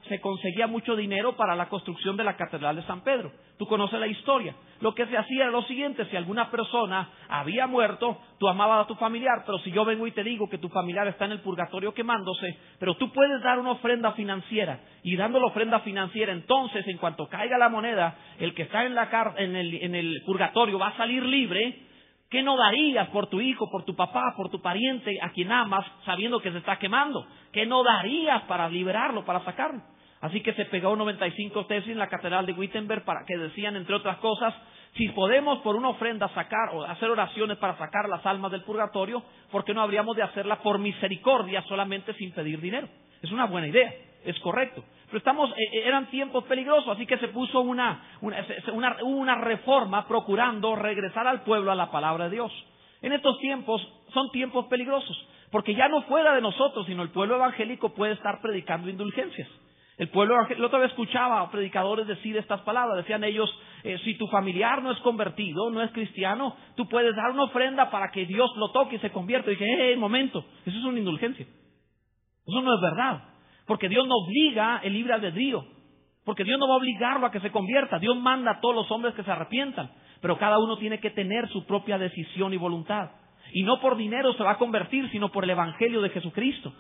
se conseguía mucho dinero para la construcción de la Catedral de San Pedro. Tú conoces la historia. Lo que se hacía era lo siguiente: si alguna persona había muerto, tú amabas a tu familiar, pero si yo vengo y te digo que tu familiar está en el purgatorio quemándose, pero tú puedes dar una ofrenda financiera, y dando la ofrenda financiera, entonces en cuanto caiga la moneda, el que está en el purgatorio va a salir libre. ¿Qué no darías por tu hijo, por tu papá, por tu pariente, a quien amas, sabiendo que se está quemando? ¿Qué no darías para liberarlo, para sacarlo? Así que se pegó 95 tesis en la Catedral de Wittenberg para que decían, entre otras cosas, si podemos por una ofrenda sacar o hacer oraciones para sacar las almas del purgatorio, ¿por qué no habríamos de hacerla por misericordia, solamente sin pedir dinero? Es una buena idea, es correcto. Pero eran tiempos peligrosos, así que se puso una reforma procurando regresar al pueblo a la palabra de Dios. En estos tiempos son tiempos peligrosos, porque ya no fuera de nosotros, sino el pueblo evangélico puede estar predicando indulgencias. El pueblo evangélico, la otra vez escuchaba a predicadores decir estas palabras, decían ellos, si tu familiar no es convertido, no es cristiano, tú puedes dar una ofrenda para que Dios lo toque y se convierta. Y dije, momento, eso es una indulgencia. Eso no es verdad. Porque Dios no obliga el libre albedrío. Porque Dios no va a obligarlo a que se convierta. Dios manda a todos los hombres que se arrepientan. Pero cada uno tiene que tener su propia decisión y voluntad. Y no por dinero se va a convertir, sino por el Evangelio de Jesucristo.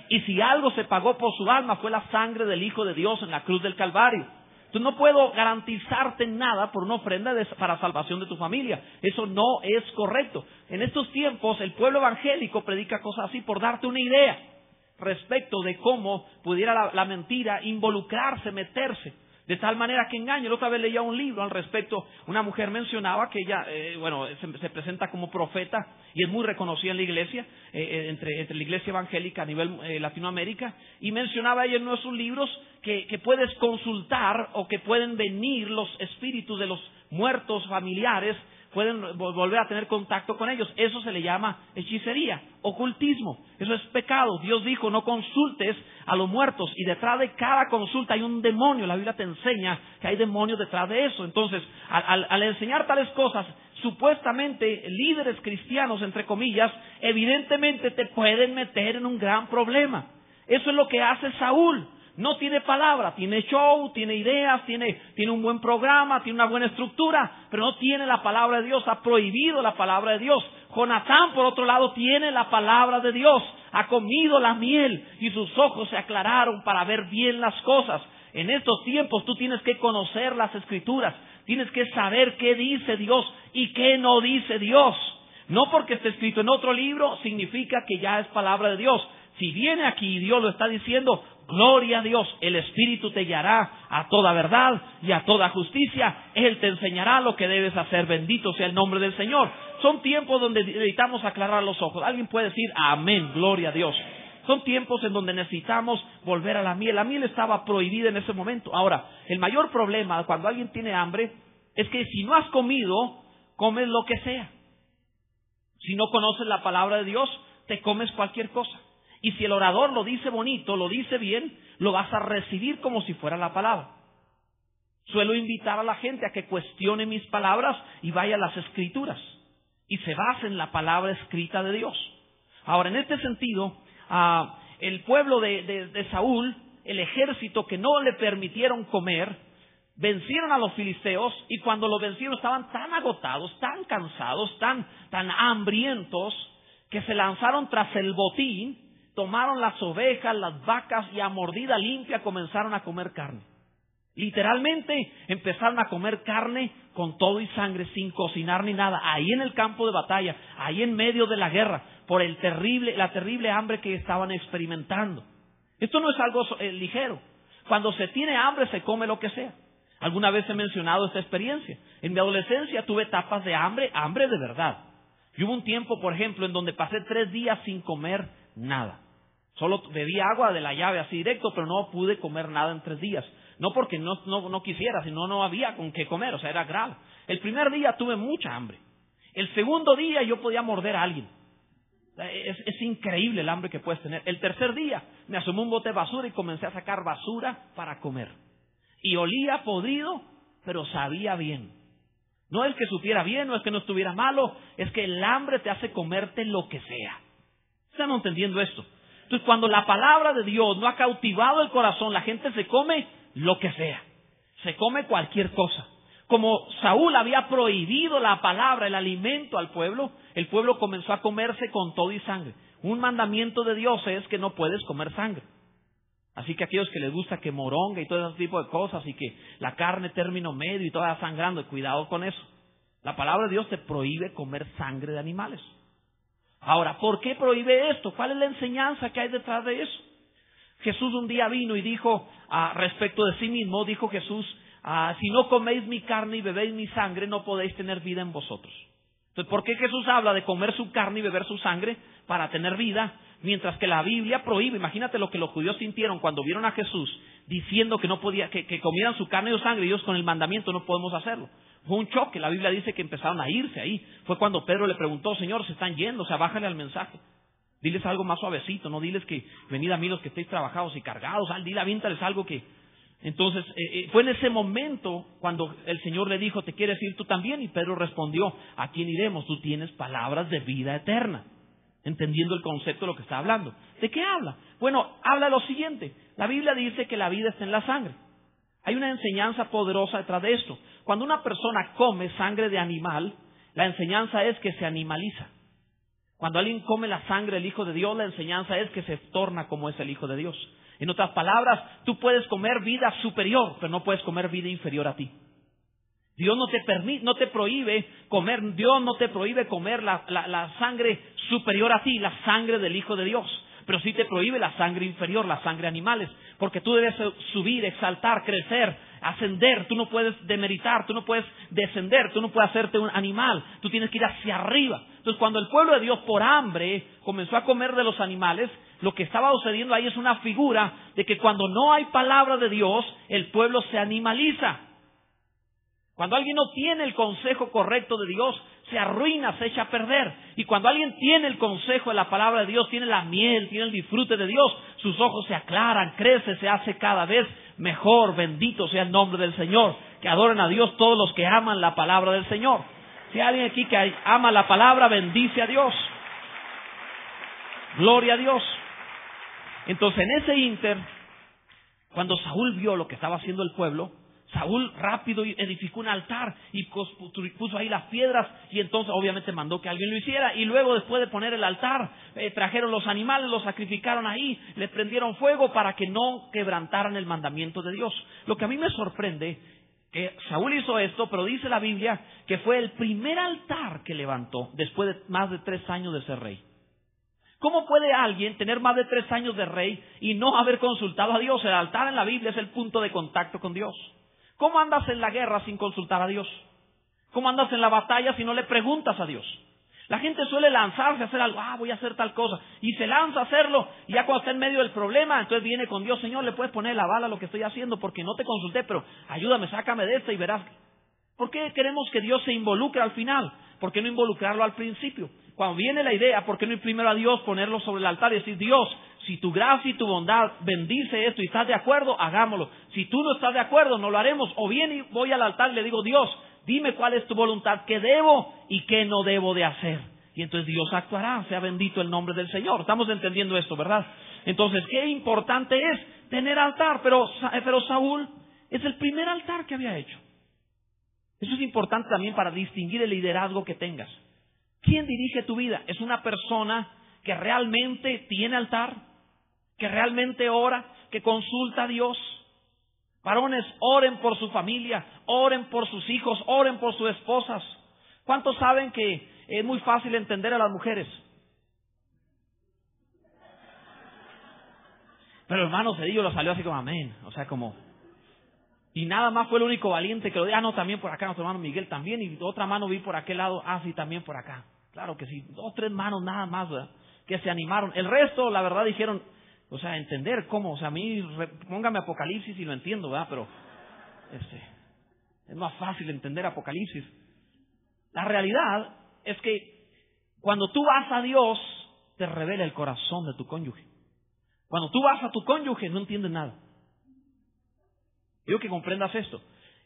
Y si algo se pagó por su alma, fue la sangre del Hijo de Dios en la cruz del Calvario. Entonces no puedo garantizarte nada por una ofrenda para salvación de tu familia. Eso no es correcto. En estos tiempos el pueblo evangélico predica cosas así por darte una idea respecto de cómo pudiera la mentira involucrarse, meterse, de tal manera que engañe. La otra vez leía un libro al respecto. Una mujer mencionaba que ella, se presenta como profeta y es muy reconocida en la iglesia, entre la iglesia evangélica a nivel Latinoamérica, y mencionaba ella en uno de sus libros que puedes consultar o que pueden venir los espíritus de los muertos familiares, pueden volver a tener contacto con ellos. Eso se le llama hechicería, ocultismo. Eso es pecado. Dios dijo, no consultes a los muertos, y detrás de cada consulta hay un demonio. La Biblia te enseña que hay demonios detrás de eso. Entonces, al enseñar tales cosas, supuestamente líderes cristianos, entre comillas, evidentemente te pueden meter en un gran problema. Eso es lo que hace Saúl. No tiene palabra, tiene show, tiene ideas, tiene un buen programa, tiene una buena estructura, pero no tiene la palabra de Dios, ha prohibido la palabra de Dios. Jonatán, por otro lado, tiene la palabra de Dios, ha comido la miel y sus ojos se aclararon para ver bien las cosas. En estos tiempos tú tienes que conocer las Escrituras, tienes que saber qué dice Dios y qué no dice Dios. No porque esté escrito en otro libro significa que ya es palabra de Dios. Si viene aquí y Dios lo está diciendo, gloria a Dios, el Espíritu te guiará a toda verdad y a toda justicia. Él te enseñará lo que debes hacer. Bendito sea el nombre del Señor. Son tiempos donde necesitamos aclarar los ojos. Alguien puede decir amén, gloria a Dios. Son tiempos en donde necesitamos volver a la miel. La miel estaba prohibida en ese momento. Ahora, el mayor problema cuando alguien tiene hambre es que si no has comido, comes lo que sea. Si no conoces la palabra de Dios, te comes cualquier cosa. Y si el orador lo dice bonito, lo dice bien, lo vas a recibir como si fuera la palabra. Suelo invitar a la gente a que cuestione mis palabras y vaya a las Escrituras y se base en la palabra escrita de Dios. Ahora, en este sentido, el pueblo de Saúl, el ejército que no le permitieron comer, vencieron a los filisteos, y cuando los vencieron estaban tan agotados, tan cansados, tan hambrientos, que se lanzaron tras el botín. Tomaron las ovejas, las vacas, y a mordida limpia comenzaron a comer carne. Literalmente empezaron a comer carne con todo y sangre, sin cocinar ni nada, ahí en el campo de batalla, ahí en medio de la guerra, por la terrible hambre que estaban experimentando. Esto no es algo ligero. Cuando se tiene hambre se come lo que sea. Alguna vez he mencionado esta experiencia. En mi adolescencia tuve etapas de hambre de verdad. Y hubo un tiempo, por ejemplo, en donde pasé 3 días sin comer nada. Solo bebí agua de la llave así directo, pero no pude comer nada en 3 días. No porque no quisiera, sino no había con qué comer, o sea, era grave. El primer día tuve mucha hambre. El segundo día yo podía morder a alguien. Es increíble el hambre que puedes tener. El tercer día me asomó un bote de basura y comencé a sacar basura para comer. Y olía podrido, pero sabía bien. No es que supiera bien, no es que no estuviera malo, es que el hambre te hace comerte lo que sea. ¿Están entendiendo esto? Entonces, cuando la palabra de Dios no ha cautivado el corazón, la gente se come lo que sea. Se come cualquier cosa. Como Saúl había prohibido la palabra, el alimento al pueblo, el pueblo comenzó a comerse con todo y sangre. Un mandamiento de Dios es que no puedes comer sangre. Así que aquellos que les gusta que moronga y todo ese tipo de cosas y que la carne término medio y toda sangrando, cuidado con eso. La palabra de Dios te prohíbe comer sangre de animales. Ahora, ¿por qué prohíbe esto? ¿Cuál es la enseñanza que hay detrás de eso? Jesús un día vino y dijo, respecto de sí mismo, dijo Jesús, si no coméis mi carne y bebéis mi sangre, no podéis tener vida en vosotros. Entonces, ¿por qué Jesús habla de comer su carne y beber su sangre para tener vida? Mientras que la Biblia prohíbe. Imagínate lo que los judíos sintieron cuando vieron a Jesús diciendo que no podía, que comieran su carne y su sangre, y ellos con el mandamiento no podemos hacerlo. Fue un choque. La Biblia dice que empezaron a irse ahí. Fue cuando Pedro le preguntó, Señor, se están yendo, o sea, bájale al mensaje. Diles algo más suavecito, no diles que venid a mí los que estéis trabajados y cargados, dile, avíntales algo que... Entonces, fue en ese momento cuando el Señor le dijo, ¿te quieres ir tú también? Y Pedro respondió, ¿a quién iremos? Tú tienes palabras de vida eterna. Entendiendo el concepto de lo que está hablando. ¿De qué habla? Bueno, habla lo siguiente. La Biblia dice que la vida está en la sangre. Hay una enseñanza poderosa detrás de esto. Cuando una persona come sangre de animal, la enseñanza es que se animaliza. Cuando alguien come la sangre del Hijo de Dios, la enseñanza es que se torna como es el Hijo de Dios. En otras palabras, tú puedes comer vida superior, pero no puedes comer vida inferior a ti. Dios no te prohíbe comer, Dios no te prohíbe comer la sangre superior a ti, la sangre del Hijo de Dios. Pero sí te prohíbe la sangre inferior, la sangre de animales. Porque tú debes subir, exaltar, crecer, ascender. Tú no puedes demeritar, tú no puedes descender, tú no puedes hacerte un animal. Tú tienes que ir hacia arriba. Entonces, cuando el pueblo de Dios por hambre comenzó a comer de los animales, lo que estaba sucediendo ahí es una figura de que cuando no hay palabra de Dios, el pueblo se animaliza. Cuando alguien no tiene el consejo correcto de Dios, se arruina, se echa a perder. Y cuando alguien tiene el consejo de la palabra de Dios, tiene la miel, tiene el disfrute de Dios, sus ojos se aclaran, crece, se hace cada vez mejor. Bendito sea el nombre del Señor. Que adoren a Dios todos los que aman la palabra del Señor. Si hay alguien aquí que ama la palabra, bendice a Dios. Gloria a Dios. Entonces, en ese ínter, cuando Saúl vio lo que estaba haciendo el pueblo, Saúl rápido edificó un altar y puso ahí las piedras, y entonces obviamente mandó que alguien lo hiciera, y luego después de poner el altar trajeron los animales, los sacrificaron ahí, le prendieron fuego para que no quebrantaran el mandamiento de Dios. Lo que a mí me sorprende que Saúl hizo esto, pero dice la Biblia que fue el primer altar que levantó después de más de 3 años de ser rey. ¿Cómo puede alguien tener más de 3 años de rey y no haber consultado a Dios? El altar en la Biblia es el punto de contacto con Dios. ¿Cómo andas en la guerra sin consultar a Dios? ¿Cómo andas en la batalla si no le preguntas a Dios? La gente suele lanzarse a hacer algo, voy a hacer tal cosa, y se lanza a hacerlo, y ya cuando está en medio del problema, entonces viene con Dios, Señor, le puedes poner la bala a lo que estoy haciendo, porque no te consulté, pero ayúdame, sácame de esta y verás. ¿Por qué queremos que Dios se involucre al final? ¿Por qué no involucrarlo al principio? Cuando viene la idea, ¿por qué no ir primero a Dios, ponerlo sobre el altar y decir, Dios, si tu gracia y tu bondad bendice esto y estás de acuerdo, hagámoslo. Si tú no estás de acuerdo, no lo haremos. O bien voy al altar y le digo, Dios, dime cuál es tu voluntad, qué debo y qué no debo de hacer. Y entonces Dios actuará, sea bendito el nombre del Señor. Estamos entendiendo esto, ¿verdad? Entonces, qué importante es tener altar. Pero Saúl es el primer altar que había hecho. Eso es importante también para distinguir el liderazgo que tengas. ¿Quién dirige tu vida? ¿Es una persona que realmente tiene altar? ¿Que realmente ora? ¿Que consulta a Dios? Varones, oren por su familia, oren por sus hijos, oren por sus esposas. ¿Cuántos saben que es muy fácil entender a las mujeres? Pero hermano Cedillo lo salió así como amén, o sea como... Y nada más fue el único valiente que lo dijo, no, también por acá, nuestro hermano Miguel también, y otra mano vi por aquel lado, sí, también por acá. Claro que sí, 2, 3 manos nada más, ¿verdad? Que se animaron. El resto, la verdad, dijeron, o sea, entender cómo, o sea, a mí, póngame Apocalipsis y lo entiendo, ¿verdad? Pero, es más fácil entender Apocalipsis. La realidad es que cuando tú vas a Dios, te revela el corazón de tu cónyuge. Cuando tú vas a tu cónyuge, no entiendes nada. Quiero que comprendas esto.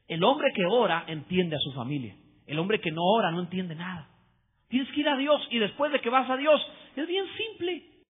El hombre que ora entiende a su familia. El hombre que no ora no entiende nada. Tienes que ir a Dios, y después de que vas a Dios, es bien simple.